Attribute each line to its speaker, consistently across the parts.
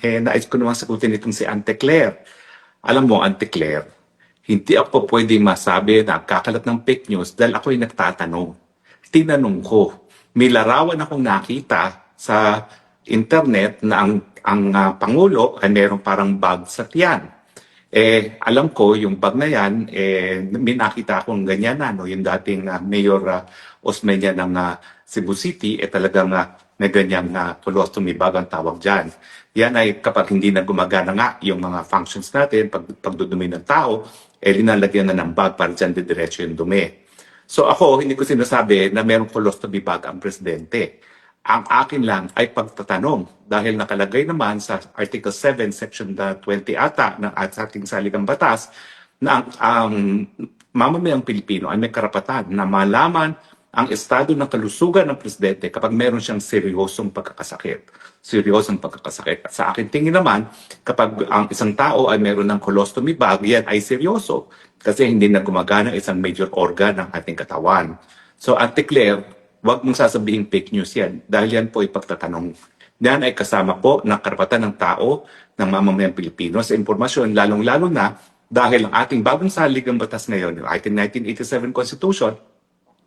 Speaker 1: nais ko namang sagutin itong si Ante Claire. Alam mo, Ante Claire, hindi ako pwede masabi na kakalat ng fake news dahil ako'y nagtatanong. Tinanong ko, may larawan akong nakita sa internet na ang Pangulo ay meron parang bag sa tiyan. Alam ko, yung bag na yan, may nakita akong ganyan na, no? Yung dating Mayor Osmeña ng Cebu City, talagang may ganyang colostomy bag ang tawag dyan. Yan ay kapag hindi na gumagana nga yung mga functions natin, pagdudumi ng tao, linalagyan na ng bag para dyan didiretso yung dumi. So ako, hindi ko sinasabi na merong colostomy bag ang presidente. Ang akin lang ay pagtatanong dahil nakalagay naman sa Article 7, Section 20 ata ng ating saligang batas na ang mamamayang Pilipino ay may karapatan na malaman ang estado ng kalusugan ng presidente kapag meron siyang seryosong pagkakasakit. Seryosong pagkakasakit. At sa akin tingin naman, kapag ang isang tao ay meron ng colostomy bag, yan ay seryoso kasi hindi na gumagana isang major organ ng ating katawan. So, Ate Claire, huwag mong sasabihin fake news yan dahil yan po ay pagtatanong. Yan ay kasama po ng karapatan ng tao, ng mamamayang Pilipino sa impormasyon, lalong-lalo na dahil ang ating bagong saligang batas ngayon, yung ating 1987 Constitution,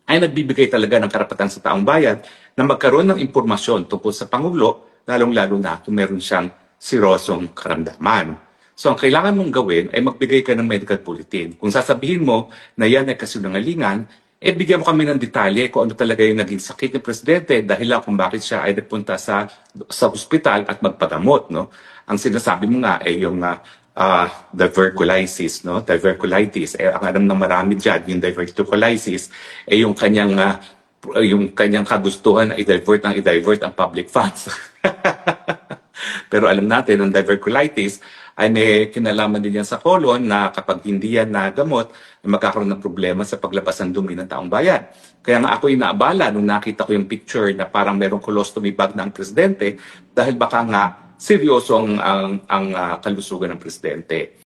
Speaker 1: ay nagbibigay talaga ng karapatan sa taong bayan na magkaroon ng impormasyon tungkol sa Pangulo, lalong-lalo na kung meron siyang serosong karamdaman. So ang kailangan mong gawin ay magbigay ka ng medical bulletin. Kung sasabihin mo na yan ay kasinungalingan, bigyan mo kami ng detalye kung ano talaga yung naging sakit ng presidente dahil lang kung bakit siya ay nagpunta sa ospital at magpagamot, no? Ang sinasabi mo nga ay yung diverculosis, no? Diverculitis. Ang alam ng marami dyan, yung diverticulitis, yung kanyang kagustuhan na i-divert ang public funds. Pero alam natin, ang diverculitis ay may kinalaman din yan sa colon na kapag hindi yan nagamot, magkakaroon ng problema sa paglabas ng dumi ng taong bayan. Kaya nga ako inaabala nung nakita ko yung picture na parang merong colostomy bag ng presidente dahil baka nga seryoso ang kalusugan ng presidente.